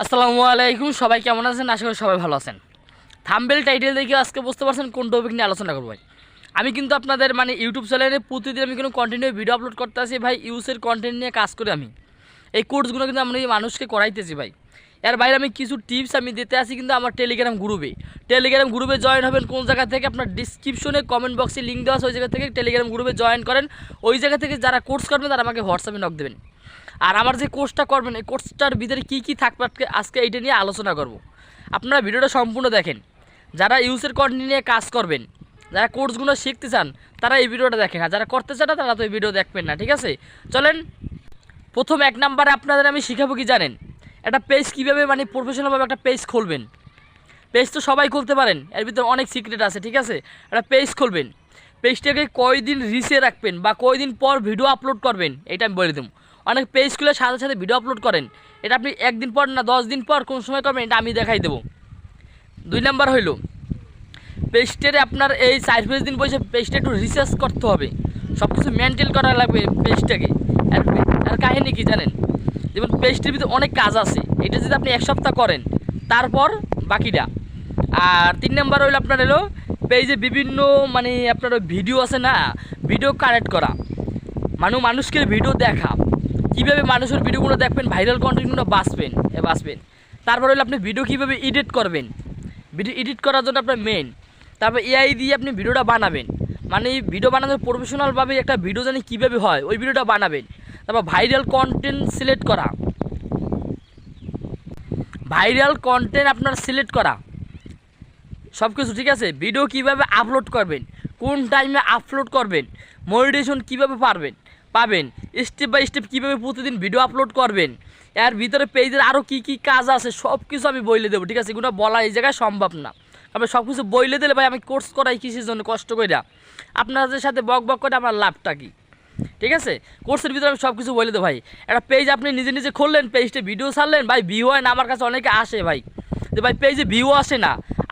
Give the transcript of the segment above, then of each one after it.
আসসালামু আলাইকুম, সবাই কেমন আছেন? আশা করি সবাই ভালো আছেন। থাম্বনেল টাইটেল দেখে আজকে বুঝতে পারছেন কোন টপিক নিয়ে আলোচনা করব। আমি কিন্তু আপনাদের ইউটিউব চ্যানেলে প্রতিদিন আমি কোনো কন্টেন্ট ভিডিও আপলোড করতে আসি ভাই। ইউজের কন্টেন্ট নিয়ে কাজ করি আমি। এই কোর্সগুলো কিন্তু আমি মানুষকে করাইতেছি ভাই। এর বাইরে আমি কিছু টিপস আমি দিতে আসি কিন্তু আমার টেলিগ্রাম গ্রুপে জয়েন হবেন কোন জায়গা থেকে? আপনার ডিসক্রিপশনে কমেন্ট বক্সে লিঙ্ক দেওয়া আছে, ওই জায়গা থেকে টেলিগ্রাম গ্রুপে জয়েন করেন। ওই জায়গা থেকে যারা কোর্স করবেন তারা আমাকে হোয়াটসঅ্যাপে নক দেবেন। আর আমার যে কোর্সটা করবেন এই কোর্সটার ভিতরে কী থাকবে আজকে এইটা নিয়ে আলোচনা করব। আপনারা ভিডিওটা সম্পূর্ণ দেখেন। যারা ইউজের কন্টেন্ট নিয়ে কাজ করবেন, যারা কোর্সগুলো শিখতে চান তারা এই ভিডিওটা দেখেন, আর যারা করতে চান না তারা তো এই ভিডিও দেখবেন না। ঠিক আছে, চলেন। প্রথম এক নাম্বারে আপনাদের আমি শিখাবো কি জানেন? একটা পেজ কীভাবে প্রফেশনালভাবে একটা পেজ খুলবেন। পেজ তো সবাই খুলতে পারেন, এর ভিতরে অনেক সিক্রেট আছে। ঠিক আছে, একটা পেজ খুলবেন, পেজটাকে কয়দিন রিসে রাখবেন বা কয়দিন পর ভিডিও আপলোড করবেন এটা আমি বলে দেবো। অনেক পেজ খুলে সাথে সাথে ভিডিও আপলোড করেন, এটা আপনি একদিন পর না 10 দিন পর কোন সময় করবেন এটা আমি দেখাই দেবো। 2 নাম্বার হইল পেজটারে আপনার এই 4-5 দিন বসে পেজটা একটু রিসার্চ করতে হবে, সব কিছু মেনটেন করা লাগবে পেজটাকে। আর কাহিনী কি জানেন? যেমন পেজটির ভিতরে অনেক কাজ আছে, এটা যদি আপনি 1 সপ্তাহ করেন তারপর বাকিটা। আর 3 নাম্বার হইলো আপনার পেজে বিভিন্ন আপনার ভিডিও আছে না, ভিডিও কানেক্ট করা, মানুষকে ভিডিও দেখা, কীভাবে মানুষের ভিডিওগুলো দেখবেন, ভাইরাল কন্টেন্টগুলো বাঁচবেন। তারপর হলো আপনি ভিডিও কীভাবে এডিট করবেন, ভিডিও এডিট করার জন্য আপনার মেন। তারপর এআই দিয়ে আপনি ভিডিওটা বানাবেন, ভিডিও বানানোর প্রফেশনালভাবে একটা ভিডিও জানি কীভাবে হয় ওই ভিডিওটা বানাবেন। তারপর ভাইরাল কন্টেন্ট সিলেক্ট আপনার সিলেক্ট করা সব কিছু। ঠিক আছে, ভিডিও কীভাবে আপলোড করবেন, কোন টাইমে আপলোড করবেন, মনিটাইজেশন কীভাবে পাবেন, স্টেপ বাই স্টেপ কীভাবে প্রতিদিন ভিডিও আপলোড করবেন, এর ভিতরে পেজের আরও কী কাজ আছে সব কিছু আমি বলে দেবো। ঠিক আছে, এগুলো বলা এই জায়গায় সম্ভব না। তবে সব কিছু বলে দিলে ভাই আমি কোর্স করাই কিসের জন্য কষ্ট করে? আপনাদের সাথে বক করে আমার লাভটা কি? ঠিক আছে, কোর্সের ভিতরে আমি সব কিছু বলে দেবো ভাই। একটা পেজ আপনি নিজে খুললেন, পেজটা ভিডিও ছাড়লেন, ভাই ভিউ হয় না। আমার কাছে অনেকে আসে ভাই যে ভাই পেজে ভিউ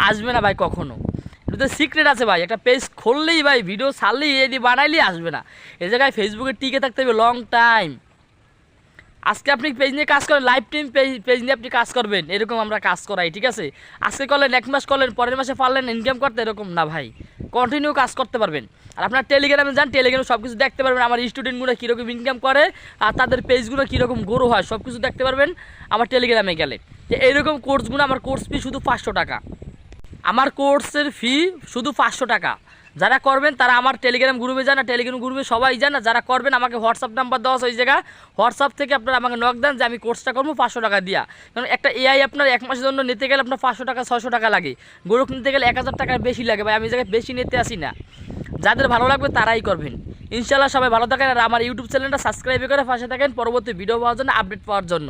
আসবে না ভাই কখনো। এটা তো সিক্রেট আছে ভাই, একটা পেজ খুললেই ভাই ভিডিও ছাড়লেই এডি বানাইলেই আসবে না। এই জায়গায় ফেসবুকে টিকে থাকতে হবে লং টাইম। আজকে আপনি পেজ নিয়ে কাজ করেন, লাইফ টাইম পেজ নিয়ে আপনি কাজ করবেন, এরকম আমরা কাজ করাই। ঠিক আছে, আজকে করলেন, 1 মাস করলেন, পরের মাসে পারলেন ইনকাম করতে, এরকম না ভাই। কন্টিনিউ কাজ করতে পারবেন। আর আপনার টেলিগ্রামে যান, টেলিগ্রামে সব কিছু দেখতে পারবেন, আমার স্টুডেন্টগুলো কীরকম ইনকাম করে আর তাদের পেজগুলো কীরকম গ্রো হয় সব কিছু দেখতে পারবেন আমার টেলিগ্রামে গেলে। যে এইরকম কোর্সগুলো, আমার কোর্স ফি শুধু 500 টাকা। আমার কোর্সের ফি শুধু 500 টাকা। যারা করবেন তারা আমার টেলিগ্রাম গ্রুপে যান, টেলিগ্রাম গ্রুপে সবাই যান। যারা করবেন আমাকে হোয়াটসঅ্যাপ নাম্বার দেওয়া আছে, ওই জায়গায় হোয়াটসঅ্যাপ থেকে আপনারা আমাকে নক দেন যে আমি কোর্সটা করবো 500 টাকা দিয়া। কারণ একটা এআই আপনার 1 মাসের জন্য নিতে গেলে আপনার 500 টাকা 600 টাকা লাগে, গ্রুপ নিতে গেলে 1000 টাকার বেশি লাগে ভাই। আমি জায়গায় বেশি নিতে আসি না, যাদের ভালো লাগবে তারাই করবেন। ইনশাল্লাহ সবাই ভালো থাকেন, আর আমার ইউটিউব চ্যানেলটা সাবস্ক্রাইব করে পাশে থাকেন পরবর্তী ভিডিও পাওয়ার জন্য, আপডেট পাওয়ার জন্য।